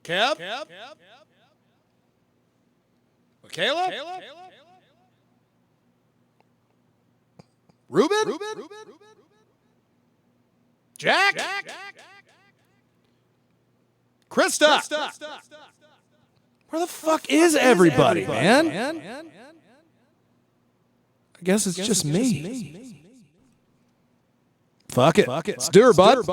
Kev? Michaela? Ruben? Jack? Krista? Where the fuck is everybody, man? I guess it's just me. Fuck it. Let's do her, bud.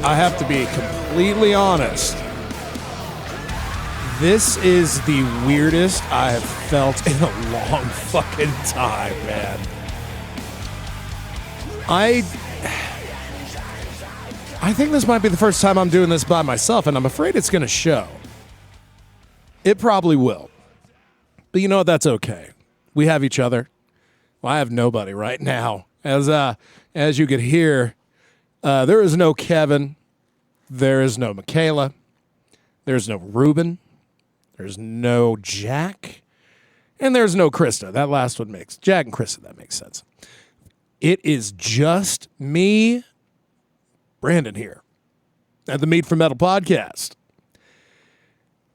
I have to be completely honest. This is the weirdest I have felt in a long fucking time, man. I think this might be the first time I'm doing this by myself, and I'm afraid it's going to show. It probably will. But you know what? That's okay. We have each other. Well, I have nobody right now. As you could hear, there is no Kevin. There is no Michaela. There's no Ruben. There's no Jack. And there's no Krista. That last one makes Jack and Krista. That makes sense. It is just me, Brandon, here at the Mead for Metal podcast,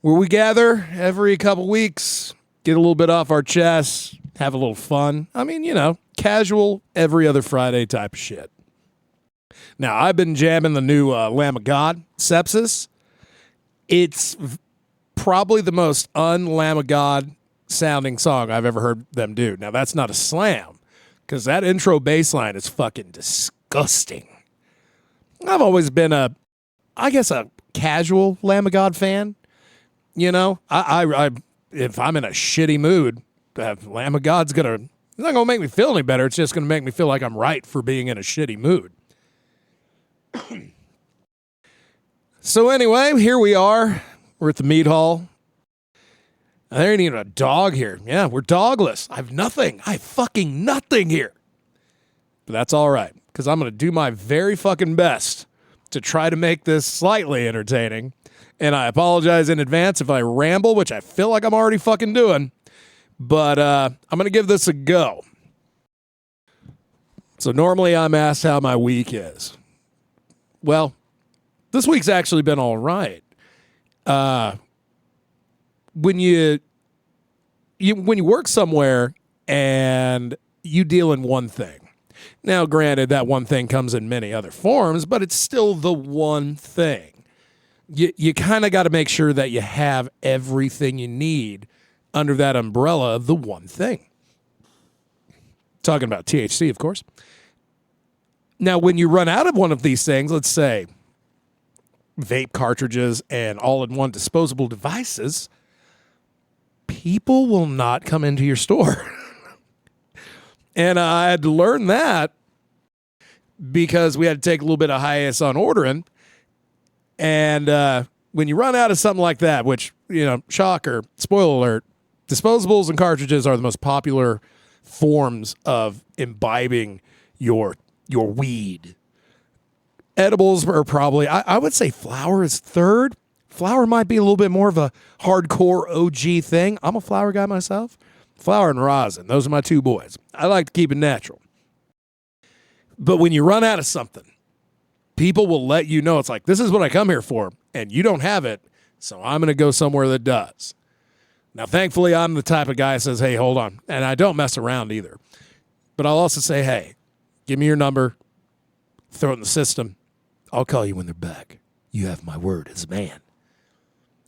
where we gather every couple weeks, get a little bit off our chests, have a little fun. I mean, casual, every other Friday type of shit. Now, I've been jamming the new Lamb of God, Sepsis. It's probably the most un-Lamb of God sounding song I've ever heard them do. Now, that's not a slam, because that intro bass line is fucking disgusting. I've always been a casual Lamb of God fan. I if I'm in a shitty mood, Lamb of God's it's not gonna make me feel any better. It's just gonna make me feel like I'm right for being in a shitty mood. So anyway, here we are. We're at the Mead Hall. There ain't even a dog here. Yeah, we're dogless. I have nothing. I have fucking nothing here. But that's all right, because I'm going to do my very fucking best to try to make this slightly entertaining. And I apologize in advance if I ramble, which I feel like I'm already fucking doing. But I'm going to give this a go. So normally I'm asked how my week is. Well, this week's actually been all right. When you work somewhere and you deal in one thing. Now, granted, that one thing comes in many other forms, but it's still the one thing. You kind of got to make sure that you have everything you need under that umbrella of the one thing. Talking about THC, of course. Now, when you run out of one of these things, let's say vape cartridges and all-in-one disposable devices, people will not come into your store. And I had to learn that because we had to take a little bit of hiatus on ordering. And when you run out of something like that, which, shocker, spoiler alert, disposables and cartridges are the most popular forms of imbibing your weed. Edibles are probably, I would say flower is third. Flower might be a little bit more of a hardcore OG thing. I'm a flower guy myself. Flower and rosin, those are my two boys. I like to keep it natural. But when you run out of something, people will let you know. It's like, this is what I come here for, and you don't have it, so I'm going to go somewhere that does. Now, thankfully, I'm the type of guy that says, hey, hold on. And I don't mess around either. But I'll also say, hey, give me your number, throw it in the system. I'll call you when they're back. You have my word as a man.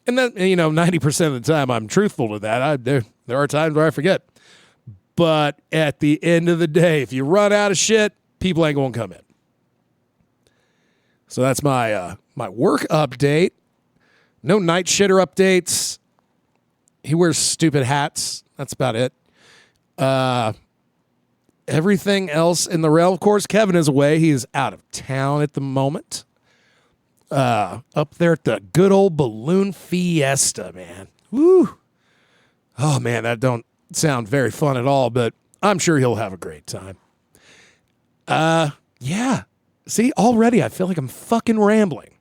And then, 90% of the time I'm truthful to that. There are times where I forget. But at the end of the day, if you run out of shit, people ain't going to come in. So that's my work update. No night shitter updates. He wears stupid hats. That's about it. Everything else in the realm, of course, Kevin is away. He is out of town at the moment. Up there at the good old balloon fiesta, man. Woo. Oh, man, that don't sound very fun at all, but I'm sure he'll have a great time. Yeah. See, already I feel like I'm fucking rambling.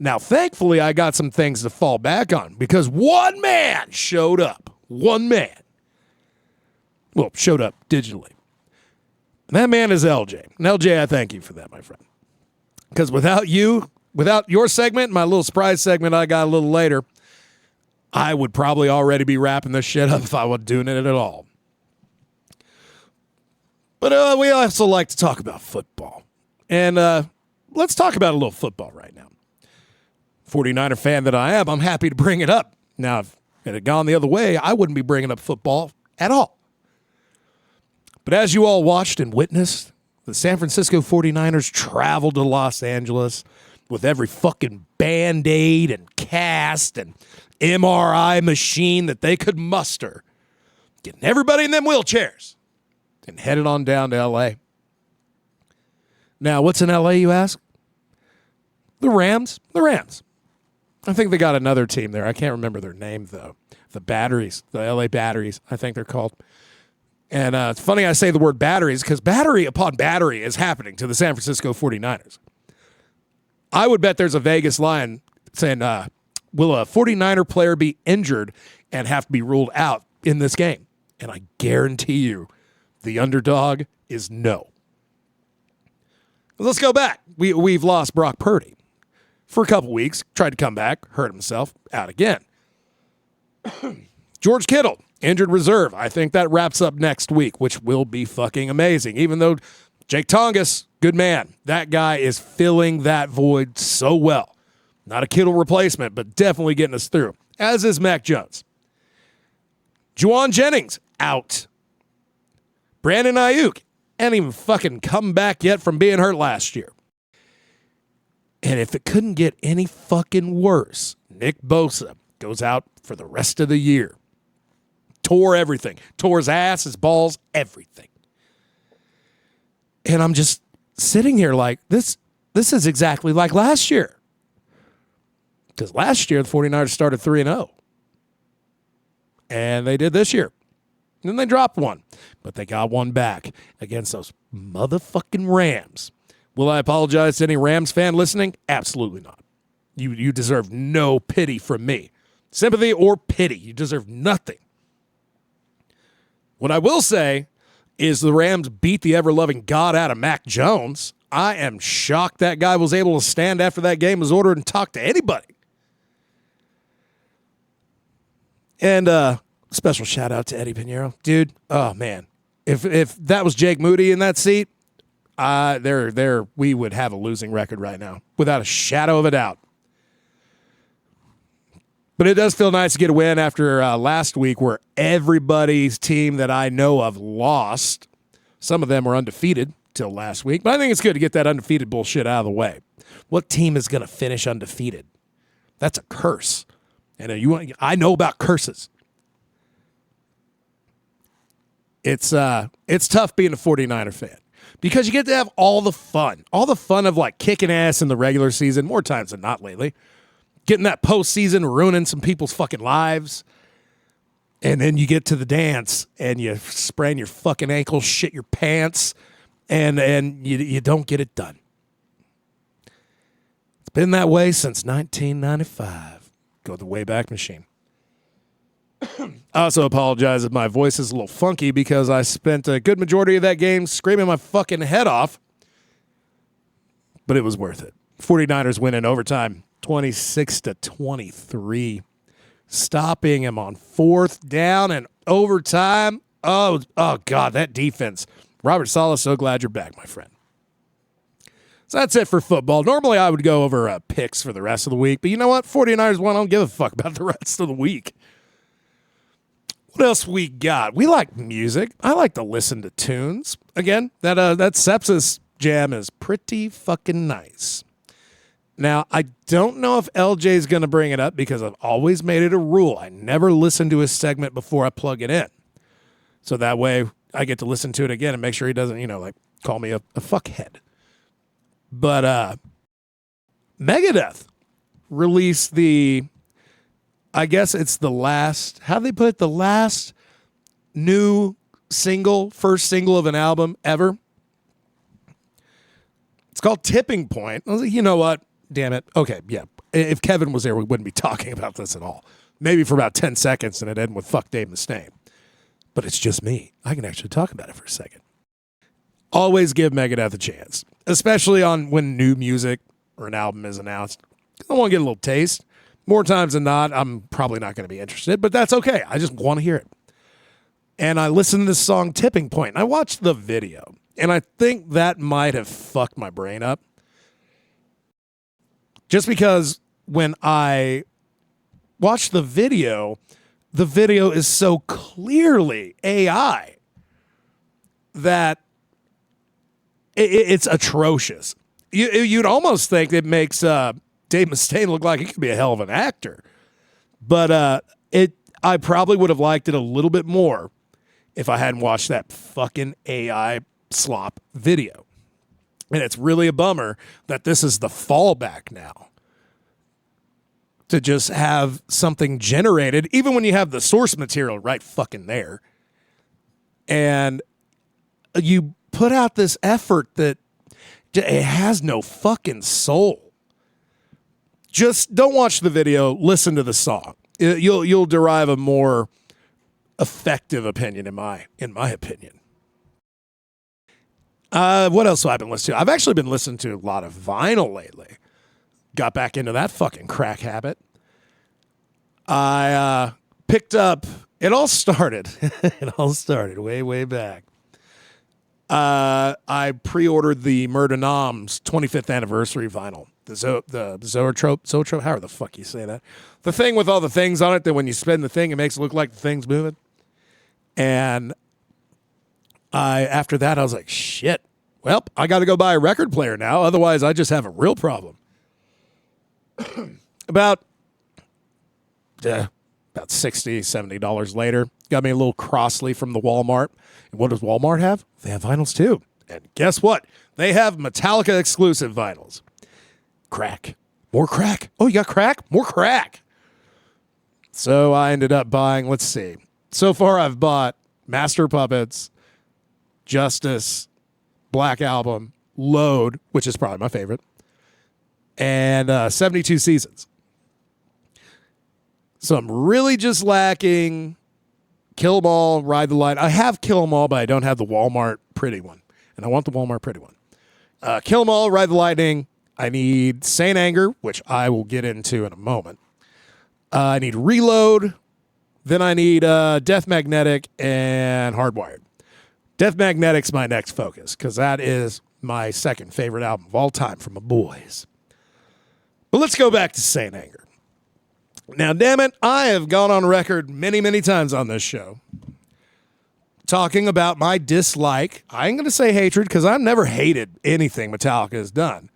Now, thankfully, I got some things to fall back on because one man showed up. One man. Well, showed up digitally. And that man is LJ. And LJ, I thank you for that, my friend. Because without you, without your segment, my little surprise segment I got a little later, I would probably already be wrapping this shit up if I was doing it at all. But we also like to talk about football. And let's talk about a little football right now. 49er fan that I am, I'm happy to bring it up. Now, if it had gone the other way, I wouldn't be bringing up football at all. But as you all watched and witnessed, the San Francisco 49ers traveled to Los Angeles with every fucking Band-Aid and cast and MRI machine that they could muster, getting everybody in them wheelchairs and headed on down to L.A. Now, what's in L.A., you ask? The Rams. The Rams. I think they got another team there. I can't remember their name, though. The Batteries. The L.A. Batteries, I think they're called. And it's funny I say the word batteries because battery upon battery is happening to the San Francisco 49ers. I would bet there's a Vegas line saying, will a 49er player be injured and have to be ruled out in this game? And I guarantee you the underdog is no. Let's go back. We've lost Brock Purdy for a couple weeks, tried to come back, hurt himself, out again. George Kittle, injured reserve. I think that wraps up next week, which will be fucking amazing. Even though Jake Tongas, good man. That guy is filling that void so well. Not a Kittle replacement, but definitely getting us through, as is Mac Jones. Juwan Jennings, out. Brandon Ayuk, ain't even fucking come back yet from being hurt last year. And if it couldn't get any fucking worse, Nick Bosa goes out for the rest of the year. Tore everything. Tore his ass, his balls, everything. And I'm just sitting here like, this is exactly like last year. Because last year, the 49ers started 3-0. And they did this year. And then they dropped one. But they got one back against those motherfucking Rams. Will I apologize to any Rams fan listening? Absolutely not. You deserve no pity from me. Sympathy or pity. You deserve nothing. What I will say is the Rams beat the ever-loving God out of Mac Jones. I am shocked that guy was able to stand after that game was ordered and talk to anybody. And special shout-out to Eddie Pinheiro. Dude, oh, man. If that was Jake Moody in that seat, we would have a losing record right now, without a shadow of a doubt. But it does feel nice to get a win after last week where everybody's team that I know of lost. Some of them were undefeated till last week. But I think it's good to get that undefeated bullshit out of the way. What team is going to finish undefeated? That's a curse. And I know about curses. It's tough being a 49er fan because you get to have all the fun of like kicking ass in the regular season, more times than not lately. Getting that postseason, ruining some people's fucking lives. And then you get to the dance and you sprain your fucking ankle, shit your pants, and you don't get it done. It's been that way since 1995. Go the Wayback Machine. I also apologize if my voice is a little funky because I spent a good majority of that game screaming my fucking head off. But it was worth it. 49ers win in overtime. 26-23, stopping him on fourth down and overtime. Oh, God, that defense. Robert Saleh, so glad you're back, my friend. So that's it for football. Normally I would go over picks for the rest of the week, but you know what? 49ers won. I don't give a fuck about the rest of the week. What else we got? We like music. I like to listen to tunes. Again, that Sepsis jam is pretty fucking nice. Now, I don't know if LJ's going to bring it up because I've always made it a rule. I never listen to his segment before I plug it in. So that way I get to listen to it again and make sure he doesn't, call me a fuckhead. But Megadeth released the I guess it's the last, how they put it, the last new single, first single of an album ever. It's called Tipping Point. I was like, you know what? Damn it. Okay, yeah. If Kevin was there, we wouldn't be talking about this at all. Maybe for about 10 seconds and it ended with fuck Dave Mustaine. But it's just me. I can actually talk about it for a second. Always give Megadeth a chance, especially on when new music or an album is announced. I want to get a little taste. More times than not, I'm probably not going to be interested, but that's okay. I just want to hear it. And I listened to this song, Tipping Point, and I watched the video, and I think that might have fucked my brain up. Just because when I watched the video is so clearly AI that it's atrocious. You'd almost think it makes Dave Mustaine look like he could be a hell of an actor. But I probably would have liked it a little bit more if I hadn't watched that fucking AI slop video. And it's really a bummer that this is the fallback now. To just have something generated, even when you have the source material right fucking there. And you put out this effort that it has no fucking soul. Just don't watch the video, listen to the song. You'll derive a more effective opinion in my opinion. What else have I been listening to? I've actually been listening to a lot of vinyl lately. Got back into that fucking crack habit. I picked up, it all started way, way back. I pre-ordered the Murder Nom's 25th anniversary vinyl. The Zoetrope, however the fuck you say that. The thing with all the things on it that when you spin the thing, it makes it look like the thing's moving. And after that, I was like, shit, well, I got to go buy a record player now. Otherwise, I just have a real problem. About $60, $70 later, got me a little Crossley from the Walmart. And what does Walmart have? They have vinyls too. And guess what? They have Metallica exclusive vinyls. Crack. More crack. Oh, you got crack? More crack. So I ended up buying, let's see. So far I've bought Master Puppets, Justice, Black Album, Load, which is probably my favorite, and 72 Seasons. So I'm really just lacking Kill 'Em All, Ride the Light. I have Kill 'Em All, but I don't have the Walmart pretty one. And I want the Walmart pretty one. Kill 'Em All, Ride the Lightning. I need Saint Anger, which I will get into in a moment. I need Reload. Then I need Death Magnetic and Hardwired. Death Magnetic's my next focus because that is my second favorite album of all time from my boys. But let's go back to Saint Anger. Now, damn it, I have gone on record many, many times on this show talking about my dislike. I ain't going to say hatred because I've never hated anything Metallica has done.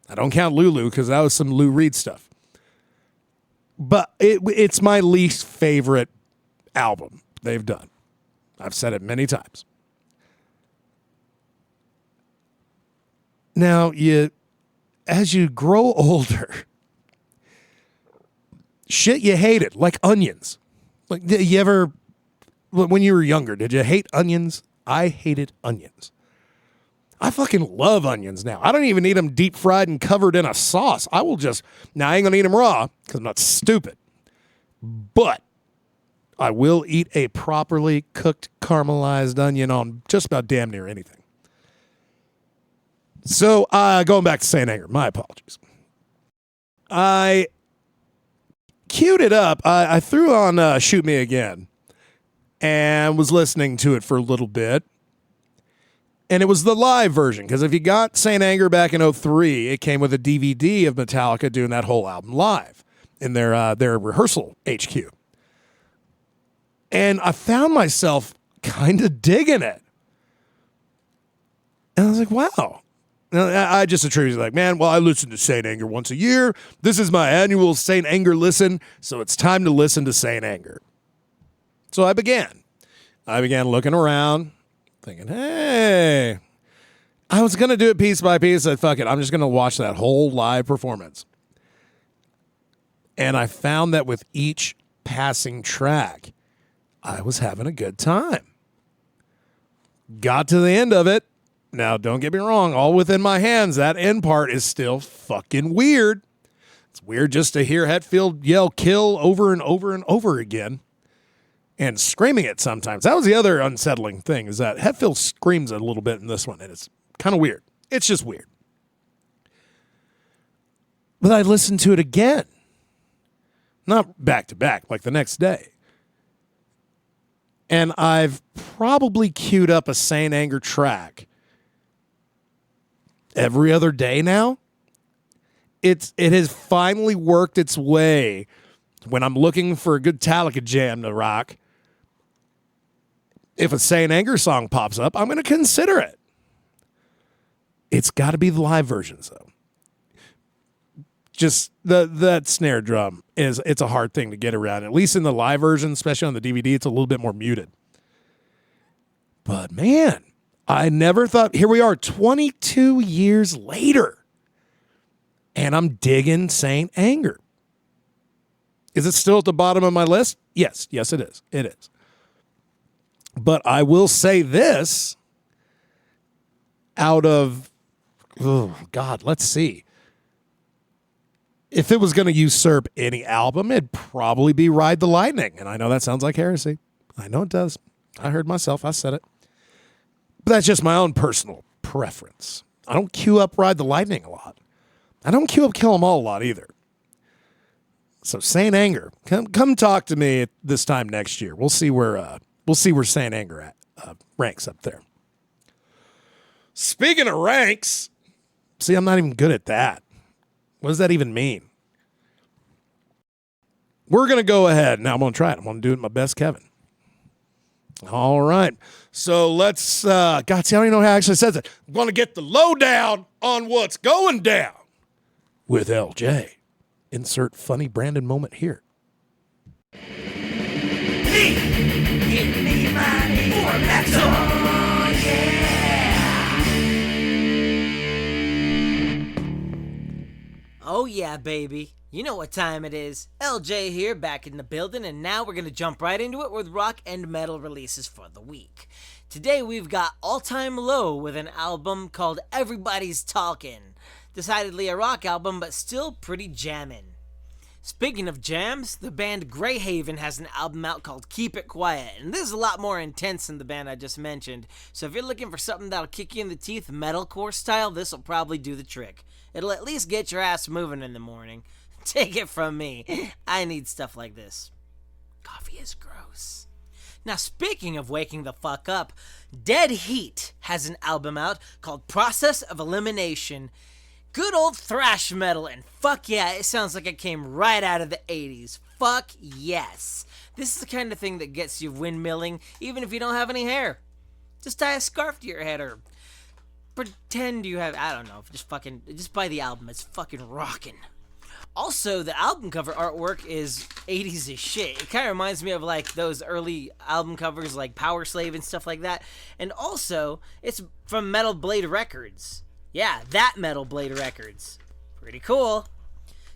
I don't count Lulu because that was some Lou Reed stuff. But it's my least favorite album they've done. I've said it many times. Now, as you grow older, shit you hated, like onions. Like, you ever, when you were younger, did you hate onions? I hated onions. I fucking love onions now. I don't even eat them deep fried and covered in a sauce. I will just, now I ain't gonna eat them raw because I'm not stupid. But I will eat a properly cooked caramelized onion on just about damn near anything. So going back to Saint Anger, my apologies. I queued it up. I threw on Shoot Me Again and was listening to it for a little bit. And it was the live version, because if you got Saint Anger back in 2003, it came with a DVD of Metallica doing that whole album live in their rehearsal HQ. And I found myself kind of digging it. And I was like, wow. I just attributed like, man, well, I listen to Saint Anger once a year. This is my annual Saint Anger listen, so it's time to listen to Saint Anger. So I began looking around, thinking, hey, I was going to do it piece by piece. I said, fuck it, I'm just going to watch that whole live performance. And I found that with each passing track. I was having a good time. Got to the end of it. Now, don't get me wrong, all within my hands. That end part is still fucking weird. It's weird just to hear Hetfield yell kill over and over and over again and screaming it sometimes. That was the other unsettling thing, is that Hetfield screams a little bit in this one, and it's kind of weird. It's just weird. But I listened to it again. Not back to back, like the next day. And I've probably queued up a Saint Anger track every other day now. It has finally worked its way. When I'm looking for a good Metallica jam to rock, if a Saint Anger song pops up, I'm going to consider it. It's got to be the live versions, though. Just that snare drum it's a hard thing to get around. At least in the live version, especially on the DVD, it's a little bit more muted. But man, I never thought. Here we are, 22 years later, and I'm digging Saint Anger. Is it still at the bottom of my list? Yes, it is. It is. But I will say this: out of, oh God, let's see. If it was going to usurp any album, it'd probably be Ride the Lightning. And I know that sounds like heresy. I know it does. I heard myself. I said it. But that's just my own personal preference. I don't queue up Ride the Lightning a lot. I don't queue up Kill 'Em All a lot either. So Saint Anger, come talk to me this time next year. We'll see where Saint Anger ranks up there. Speaking of ranks, see, I'm not even good at that. What does that even mean? We're going to go ahead. Now I'm going to try it. I'm going to do it my best, Kevin. All right. So let's, God, see, I don't even know how it actually says it. I'm going to get the lowdown on what's going down with LJ. Insert funny Brandon moment here. Give me money for metal, yeah. Oh yeah, baby. You know what time it is. LJ here, back in the building, and now we're gonna jump right into it with rock and metal releases for the week. Today we've got All Time Low with an album called Everybody's Talkin'. Decidedly a rock album, but still pretty jammin'. Speaking of jams, the band Greyhaven has an album out called Keep It Quiet, and this is a lot more intense than the band I just mentioned, so if you're looking for something that'll kick you in the teeth metalcore style, this'll probably do the trick. It'll at least get your ass moving in the morning. Take it from me, I need stuff like this. Coffee is gross. Now speaking of waking the fuck up, Dead Heat has an album out called Process of Elimination. Good old thrash metal, and fuck yeah, it sounds like it came right out of the 80s. Fuck yes. This is the kind of thing that gets you windmilling, even if you don't have any hair. Just tie a scarf to your head, or pretend you have, I don't know, just buy the album, it's fucking rockin'. Also, the album cover artwork is 80s as shit. It kind of reminds me of like those early album covers like Power Slave and stuff like that. And also, it's from Metal Blade Records. Yeah, that Metal Blade Records. Pretty cool.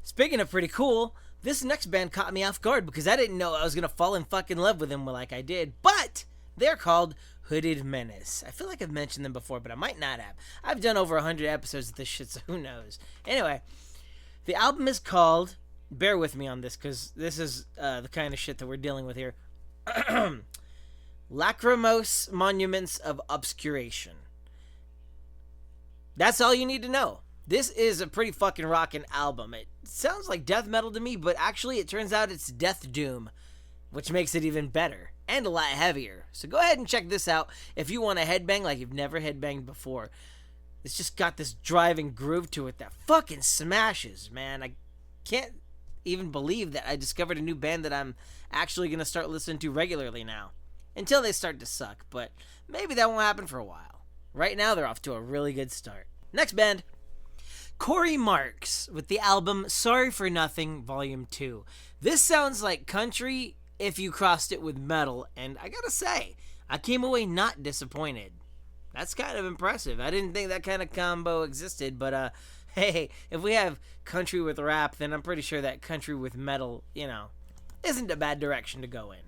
Speaking of pretty cool, this next band caught me off guard because I didn't know I was going to fall in fucking love with them like I did. But they're called Hooded Menace. I feel like I've mentioned them before, but I might not have. I've done over 100 episodes of this shit, so who knows. Anyway, the album is called, bear with me on this because this is the kind of shit that we're dealing with here, Lachrymose Monuments of Obscuration. That's all you need to know. This is a pretty fucking rockin' album. It sounds like death metal to me, but actually it turns out it's death doom, which makes it even better and a lot heavier. So go ahead and check this out if you want to headbang like you've never headbanged before. It's just got this driving groove to it that fucking smashes, man. I can't even believe that I discovered a new band that I'm actually going to start listening to regularly now. Until they start to suck, but maybe that won't happen for a while. Right now, they're off to a really good start. Next band, Corey Marks with the album Sorry for Nothing Volume 2. This sounds like country if you crossed it with metal, and I gotta say, I came away not disappointed. That's kind of impressive. I didn't think that kind of combo existed, but hey, if we have country with rap, then I'm pretty sure that country with metal, isn't a bad direction to go in.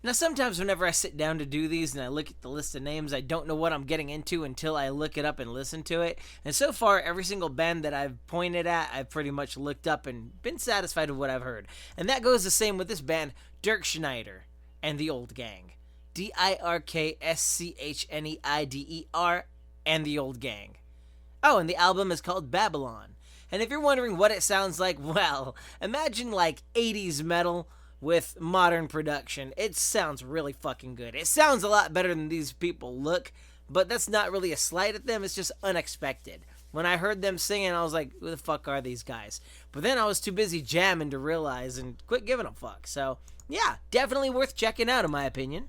Now, sometimes whenever I sit down to do these and I look at the list of names, I don't know what I'm getting into until I look it up and listen to it. And so far, every single band that I've pointed at, I've pretty much looked up and been satisfied with what I've heard. And that goes the same with this band, Dirk Schneider and the Old Gang. DIRKSCHNEIDER and the Old Gang. Oh, and the album is called Babylon. And if you're wondering what it sounds like, well, imagine like 80s metal with modern production. It sounds really fucking good. It sounds a lot better than these people look, but that's not really a slight at them. It's just unexpected. When I heard them singing, I was like, who the fuck are these guys? But then I was too busy jamming to realize and quit giving a fuck. So, yeah, definitely worth checking out in my opinion.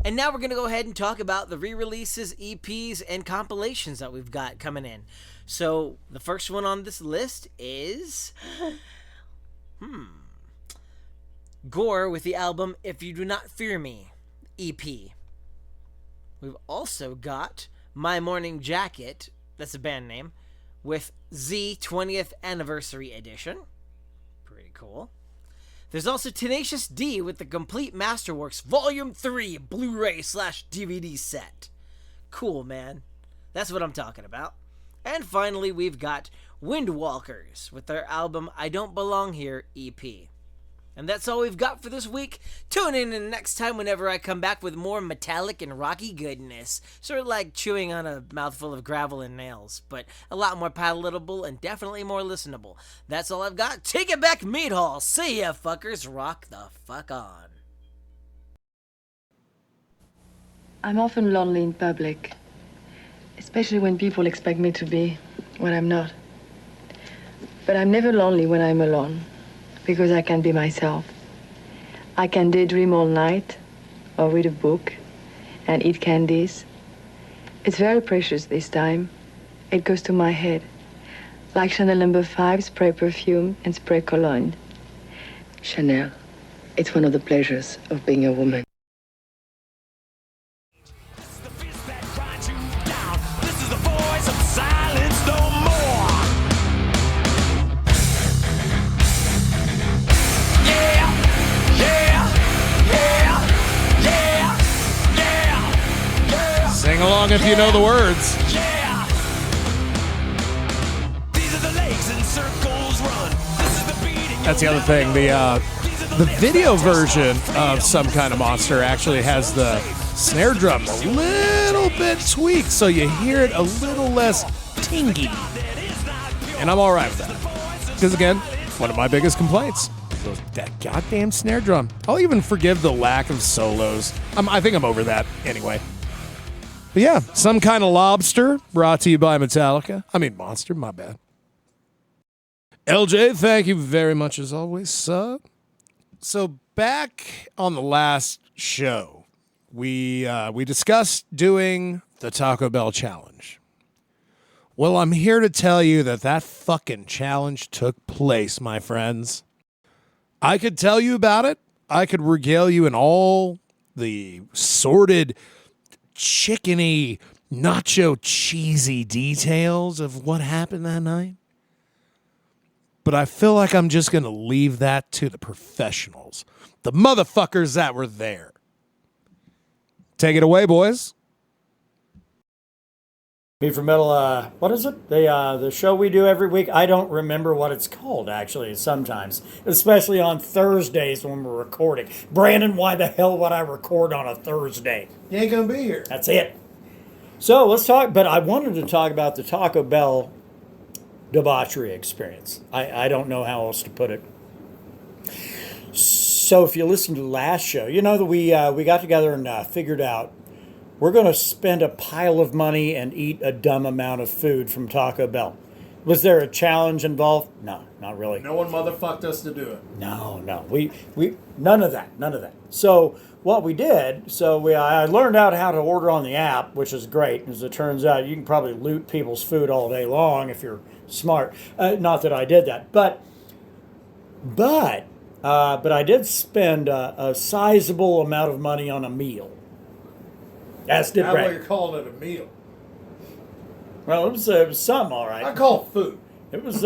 And now we're going to go ahead and talk about the re-releases, EPs, and compilations that we've got coming in. So, the first one on this list is... Gore with the album If You Do Not Fear Me EP. We've also got My Morning Jacket, that's a band name, with Z 20th Anniversary Edition. Pretty cool. There's also Tenacious D with the Complete Masterworks Volume 3 Blu-ray/DVD set. Cool, man. That's what I'm talking about. And finally, we've got Windwalkers with their album I Don't Belong Here EP. And that's all we've got for this week. Tune in next time whenever I come back with more metallic and rocky goodness. Sort of like chewing on a mouthful of gravel and nails, but a lot more palatable and definitely more listenable. That's all I've got. Take it back, Mead Hall. See ya, fuckers. Rock the fuck on. I'm often lonely in public, especially when people expect me to be what I'm not. But I'm never lonely when I'm alone. Because I can be myself. I can daydream all night, or read a book, and eat candies. It's very precious this time. It goes to my head. Like Chanel No. 5, spray perfume and spray cologne. Chanel, it's one of the pleasures of being a woman. This is the voice of silence no more. Sing along if you know the words. Yeah. These are the legs in circles run. This is the beating. That's the other thing. The video version of Some Kind of Monster actually has the snare drum a little bit tweaked, so you hear it a little less tingy. And I'm all right with that. Because again, one of my biggest complaints, that goddamn snare drum. I'll even forgive the lack of solos. I think I'm over that anyway. But yeah, Some Kind of Lobster, brought to you by Metallica. Monster, my bad. LJ, thank you very much as always, sub. So back on the last show, we discussed doing the Taco Bell challenge. Well, I'm here to tell you that fucking challenge took place, my friends. I could tell you about it. I could regale you in all the sordid, chickeny, nacho cheesy details of what happened that night. But I feel like I'm just going to leave that to the professionals, the motherfuckers that were there. Take it away, boys. Mead for Metal, what is it? The show we do every week. I don't remember what it's called, actually, sometimes. Especially on Thursdays when we're recording. Brandon, why the hell would I record on a Thursday? You ain't going to be here. That's it. So let's talk, but I wanted to talk about the Taco Bell debauchery experience. I don't know how else to put it. So if you listen to the last show, you know that we got together and figured out we're going to spend a pile of money and eat a dumb amount of food from Taco Bell. Was there a challenge involved? No, not really. No one motherfucked us to do it. No. We none of that. So what we did, I learned out how to order on the app, which is great. As it turns out, you can probably loot people's food all day long if you're smart. Not that I did that, but I did spend a sizable amount of money on a meal. As did That's Brad. why you're calling it a meal. Well, it was something, all right. I call it food. It was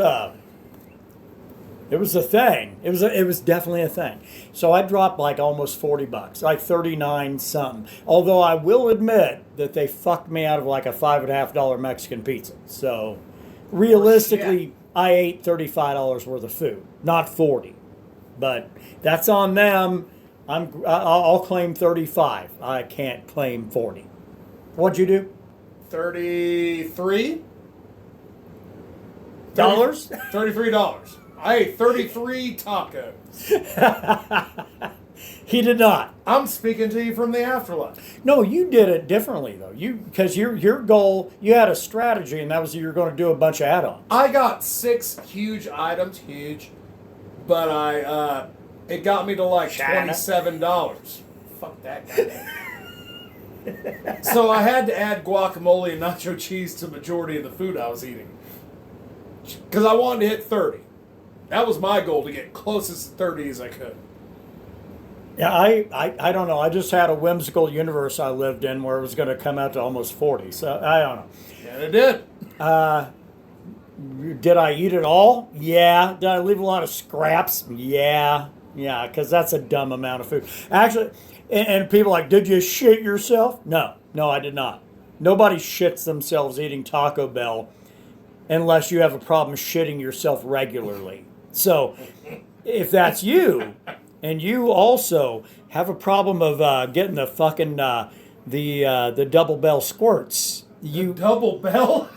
It was a thing. It was definitely a thing. So I dropped like almost $40, like 39 something. Although I will admit that they fucked me out of like a $5.50 Mexican pizza. So realistically, I ate $35 worth of food, not 40. But that's on them. I'll claim 35. I can't claim 40. What'd you do? $33. Dollars? $33. I ate 33 tacos. He did not. I'm speaking to you from the afterlife. No, you did it differently though. Because your goal, you had a strategy, and that was you were going to do a bunch of add-ons. I got 6 huge items, but it got me to like $27. Fuck that guy. So I had to add guacamole and nacho cheese to the majority of the food I was eating. Because I wanted to hit 30. That was my goal, to get closest to 30 as I could. Yeah, I don't know. I just had a whimsical universe I lived in where it was going to come out to almost 40. So I don't know. And it did. Did I eat it all? Yeah. Did I leave a lot of scraps? Yeah. Yeah, because that's a dumb amount of food. Actually, and people are like, did you shit yourself? No, I did not. Nobody shits themselves eating Taco Bell unless you have a problem shitting yourself regularly. So if that's you, and you also have a problem of getting the fucking the double bell squirts, Double bell?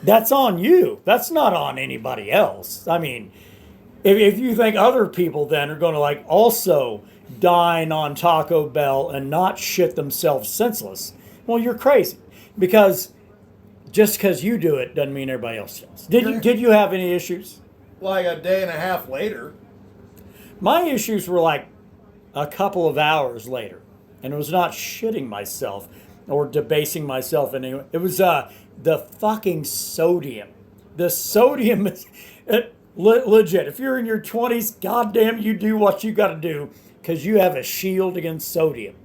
that's on you. That's not on anybody else. I mean, if you think other people then are going to like also dine on Taco Bell and not shit themselves senseless, well, you're crazy. Because just because you do it doesn't mean everybody else does. Did you have any issues? Like a day and a half later. My issues were like a couple of hours later, and it was not shitting myself or debasing myself in any way. It was the fucking sodium. The sodium is legit. If you're in your 20s, goddamn, you do what you got to do because you have a shield against sodium.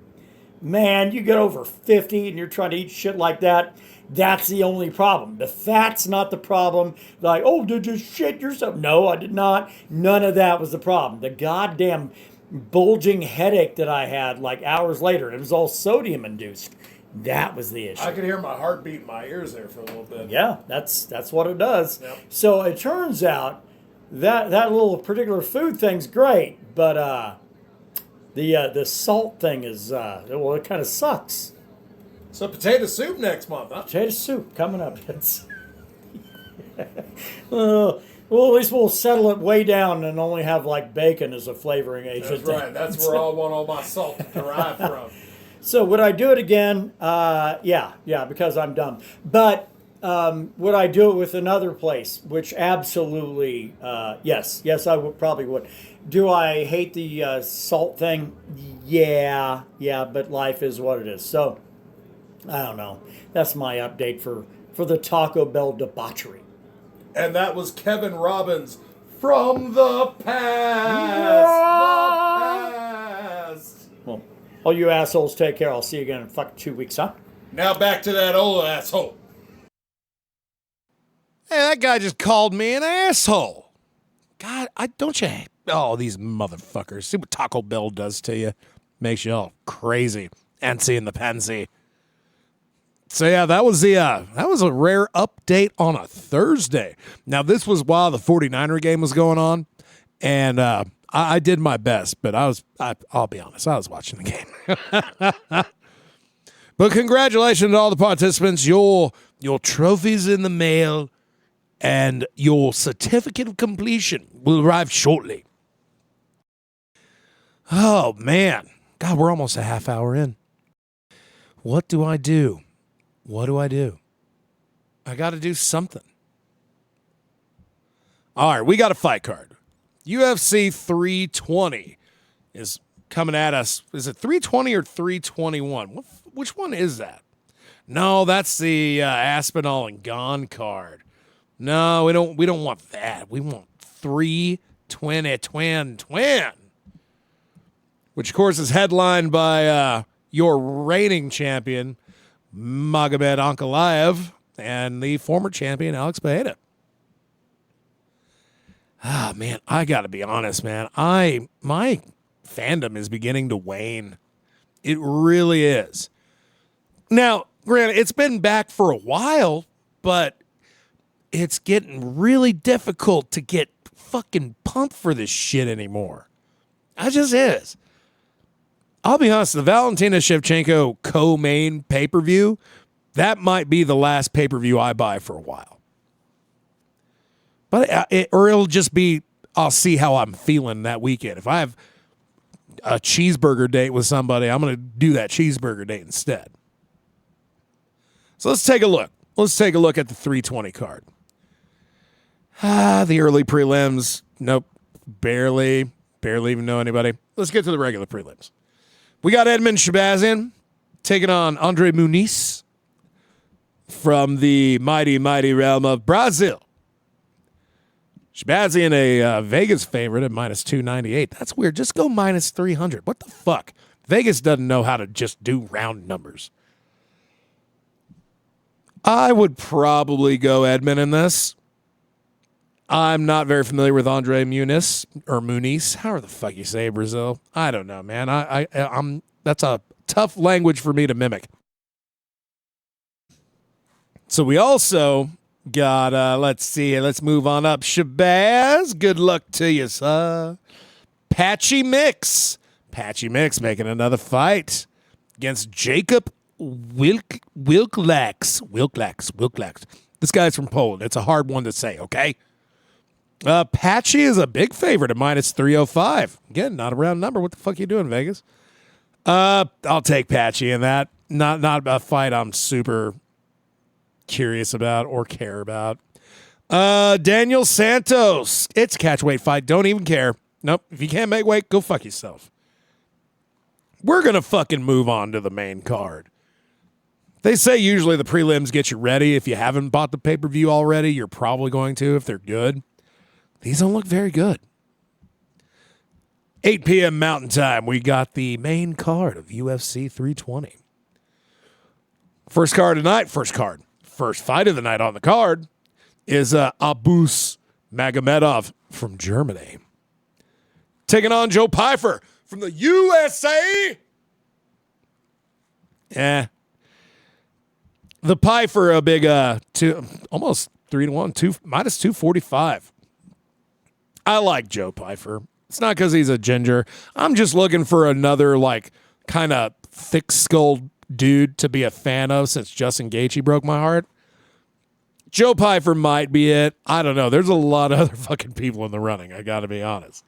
Man, you get over 50 and you're trying to eat shit like that. That's the only problem. The fat's not the problem. Like, oh, did you shit yourself? No, I did not. None of that was the problem. The goddamn bulging headache that I had like hours later, it was all sodium induced. That was the issue. I could hear my heartbeat in my ears there for a little bit. Yeah, that's what it does. Yep. So it turns out that little particular food thing's great, but the salt thing is well, it kind of sucks. So potato soup next month, huh? Potato soup coming up. It's well, at least we'll settle it way down and only have like bacon as a flavoring agent. That's right. That's where I want all my salt to derive from. So would I do it again? Yeah, because I'm dumb. But would I do it with another place? Which absolutely, yes, I probably would. Do I hate the salt thing? Yeah, but life is what it is. So I don't know. That's my update for the Taco Bell debauchery. And that was Kevin Robbins from the past. The past. Well, all you assholes, take care. I'll see you again in fucking 2 weeks, huh? Now back to that old asshole. Hey, that guy just called me an asshole. God, don't you hate these motherfuckers. See what Taco Bell does to you. Makes you all crazy. Antsy in the pansy. So yeah, that was a rare update on a Thursday. Now this was while the 49er game was going on, and I did my best, but I'll be honest, I was watching the game. But congratulations to all the participants. Your trophies in the mail, and your certificate of completion will arrive shortly. Oh man, God, we're almost a half hour in. What do I do? What do? I got to do something. All right, we got a fight card. UFC 320 is coming at us. Is it 320 or 321? Which one is that? No, that's the Aspinall and Gone card. No, we don't want that. We want 320 twin. Which, of course, is headlined by your reigning champion, Magomed Ankalaev, and the former champion, Alex Pereira. Ah, man, I got to be honest, man. My fandom is beginning to wane. It really is. Now, granted, it's been back for a while, but it's getting really difficult to get fucking pumped for this shit anymore. It just is. I'll be honest, the Valentina Shevchenko co-main pay-per-view, that might be the last pay-per-view I buy for a while. But or it'll just be, I'll see how I'm feeling that weekend. If I have a cheeseburger date with somebody, I'm going to do that cheeseburger date instead. So let's take a look. Let's take a look at the 320 card. The early prelims. Nope. Barely even know anybody. Let's get to the regular prelims. We got Edmund Shabazian taking on Andre Muniz from the mighty realm of Brazil. Shabazian, a Vegas favorite at minus 298. That's weird. Just go minus 300. What the fuck? Vegas doesn't know how to just do round numbers. I would probably go Edmund in this. I'm not very familiar with Andre Muniz or Muniz. However the fuck you say Brazil. I don't know, man. I'm that's a tough language for me to mimic. So we also got let's move on up. Shabazz, good luck to you, sir. Patchy Mix making another fight against Jacob Wilklax. This guy's from Poland. It's a hard one to say, okay? Patchy is a big favorite at minus 305. Again, not a round number. What the fuck are you doing, Vegas? I'll take Patchy in that. Not a fight I'm super curious about or care about. Daniel Santos. It's a catchweight fight. Don't even care. Nope. If you can't make weight, go fuck yourself. We're going to fucking move on to the main card. They say usually the prelims get you ready. If you haven't bought the pay-per-view already, you're probably going to if they're good. These don't look very good. 8 p.m. Mountain Time, we got the main card of UFC 320. First fight of the night on the card is Abus Magomedov from Germany. Taking on Joe Pyfer from the USA. The Pyfer, a big almost 3-1, minus 245. I like Joe Pyfer. It's not because he's a ginger. I'm just looking for another like kind of thick-skulled dude to be a fan of since Justin Gaethje broke my heart. Joe Pyfer might be it. I don't know. There's a lot of other fucking people in the running. I got to be honest.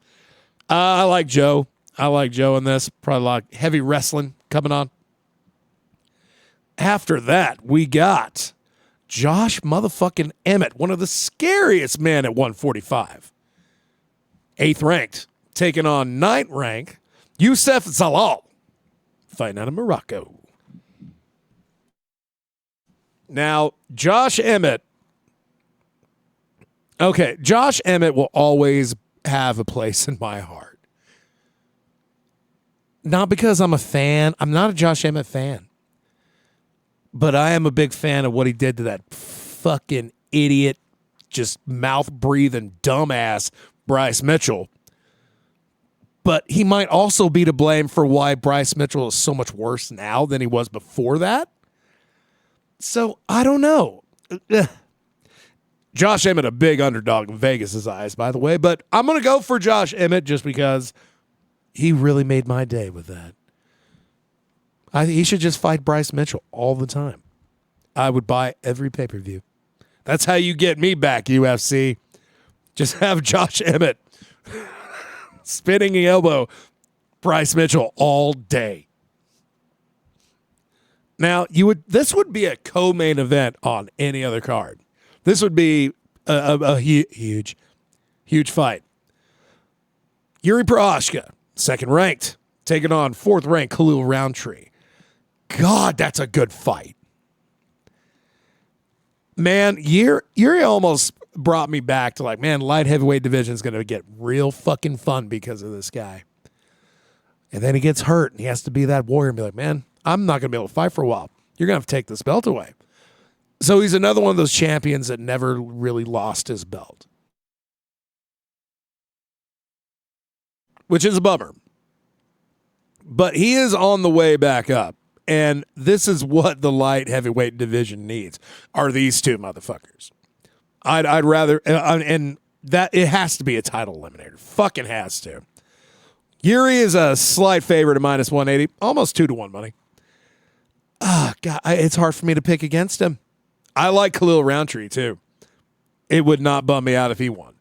I like Joe. In this. Probably like heavy wrestling coming on. After that, we got Josh motherfucking Emmett, one of the scariest men at 145. 8th ranked, taking on 9th ranked Youssef Zalal, fighting out of Morocco. Now, Josh Emmett will always have a place in my heart. Not because I'm a fan. I'm not a Josh Emmett fan. But I am a big fan of what he did to that fucking idiot, just mouth-breathing dumbass Bryce Mitchell. But he might also be to blame for why Bryce Mitchell is so much worse now than he was before that. So, I don't know. Josh Emmett, a big underdog in Vegas' eyes, by the way. But I'm going to go for Josh Emmett just because he really made my day with that. He should just fight Bryce Mitchell all the time. I would buy every pay-per-view. That's how you get me back, UFC. Just have Josh Emmett spinning elbow Bryce Mitchell all day. Now, this would be a co-main event on any other card. This would be a huge fight. Yuri Prochazka, 2nd ranked, taking on 4th ranked Khalil Roundtree. God, that's a good fight. Man, Yuri almost brought me back to like, man, light heavyweight division is going to get real fucking fun because of this guy. And then he gets hurt and he has to be that warrior and be like, man, I'm not going to be able to fight for a while. You're going to have to take this belt away. So he's another one of those champions that never really lost his belt. which is a bummer. But he is on the way back up. And this is what the light heavyweight division needs, are these two motherfuckers. I'd rather, and that it has to be a title eliminator. Fucking has to. Yuri is a slight favorite at minus 180, almost 2-1 money. God, it's hard for me to pick against him. I like Khalil Roundtree too. It would not bum me out if he won,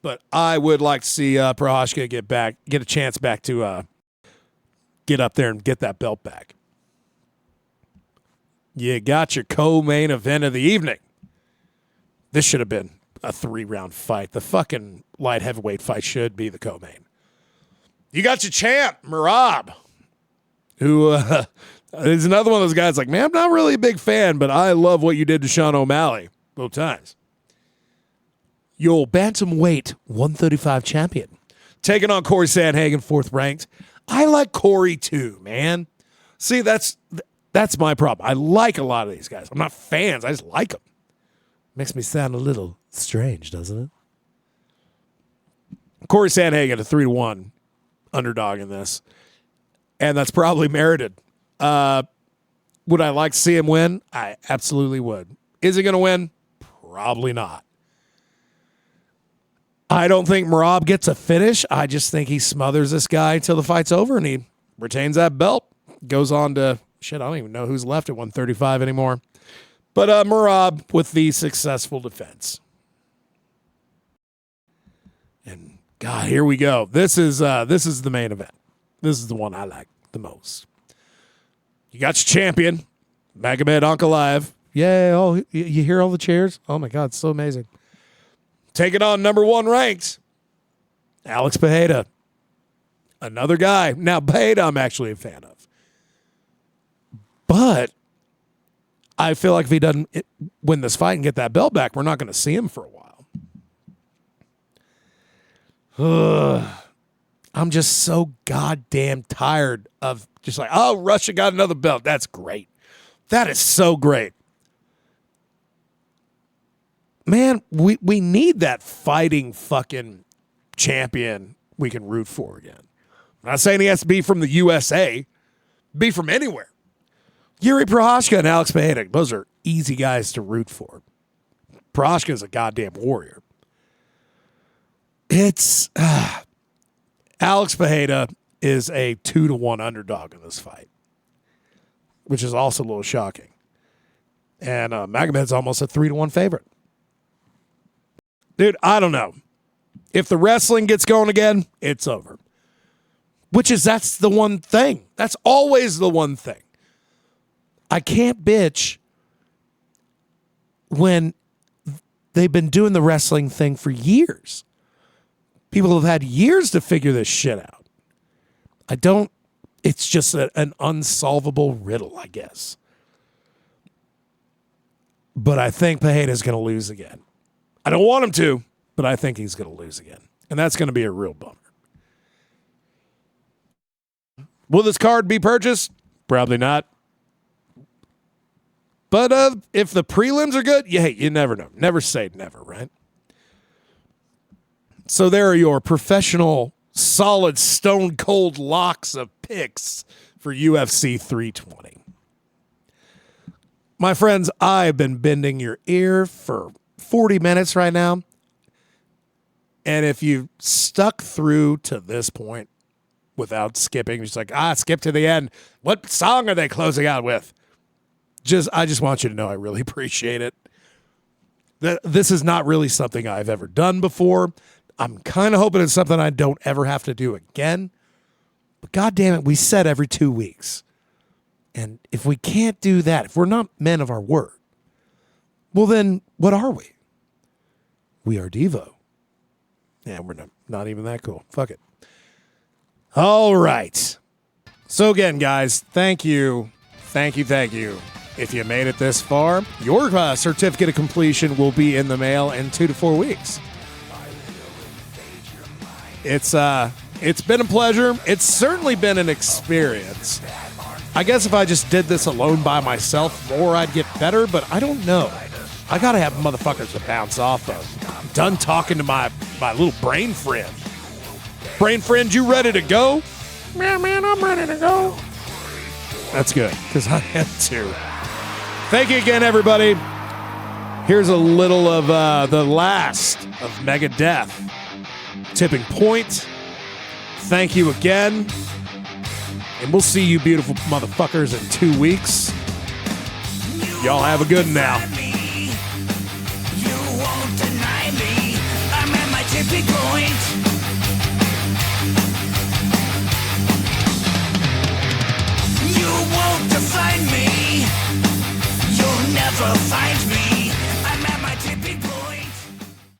but I would like to see Prochazka get a chance back to get up there and get that belt back. You got your co-main event of the evening. This should have been a 3-round fight. The fucking light heavyweight fight should be the co-main. You got your champ, Merab, who is another one of those guys like, man, I'm not really a big fan, but I love what you did to Sean O'Malley both times. Your bantamweight 135 champion. Taking on Corey Sandhagen, 4th ranked. I like Corey too, man. See, that's my problem. I like a lot of these guys. I'm not fans. I just like them. Makes me sound a little strange, doesn't it? Corey Sandhagen, a 3-1 underdog in this. And that's probably merited. Would I like to see him win? I absolutely would. Is he going to win? Probably not. I don't think Merab gets a finish. I just think he smothers this guy until the fight's over and he retains that belt. Goes on to, I don't even know who's left at 135 anymore. But Merab with the successful defense. And God, here we go. This is the main event. This is the one I like the most. You got your champion, Magomed Ankalaev. Yeah, oh, you hear all the cheers? Oh my God, it's so amazing. Taking on number 1 ranked, Alex Pereira. Another guy. Now, Pereira I'm actually a fan of. But I feel like if he doesn't win this fight and get that belt back, we're not going to see him for a while. I'm just so goddamn tired of just like, oh, Russia got another belt. That's great. That is so great. Man, we need that fighting fucking champion we can root for again. I'm not saying he has to be from the USA. Be from anywhere. Yuri Prochazka and Alex Pereira, those are easy guys to root for. Prochazka is a goddamn warrior. It's Alex Pereira is a 2-1 underdog in this fight, which is also a little shocking. And Magomed's almost a 3-1 favorite. Dude, I don't know. If the wrestling gets going again, it's over. That's the one thing. That's always the one thing. I can't bitch when they've been doing the wrestling thing for years. People have had years to figure this shit out. It's just an unsolvable riddle, I guess. But I think Pereira's going to lose again. I don't want him to, but I think he's going to lose again. And that's going to be a real bummer. Will this card be purchased? Probably not. But if the prelims are good, you never know. Never say never, right? So there are your professional, solid, stone-cold locks of picks for UFC 320. My friends, I've been bending your ear for 40 minutes right now. And if you stuck through to this point without skipping, just like, skip to the end. What song are they closing out with? I just want you to know I really appreciate it. This is not really something I've ever done before. I'm kind of hoping it's something I don't ever have to do again. But God damn it, we said every 2 weeks. And if we can't do that, if we're not men of our word, well then, what are we? We are Devo. Yeah, we're not even that cool. Fuck it. All right. So again, guys, thank you. Thank you. If you made it this far, your certificate of completion will be in the mail in 2 to 4 weeks. It's been a pleasure. It's certainly been an experience. I guess if I just did this alone by myself more, I'd get better, but I don't know. I gotta have motherfuckers to bounce off of. I'm done talking to my little brain friend. Brain friend, you ready to go? Man, I'm ready to go. That's good, because I am too. Thank you again, everybody. Here's a little of the last of Megadeth. Tipping Point. Thank you again. And we'll see you beautiful motherfuckers in 2 weeks. Y'all have a good one now. You won't deny me. I'm at my tipping point.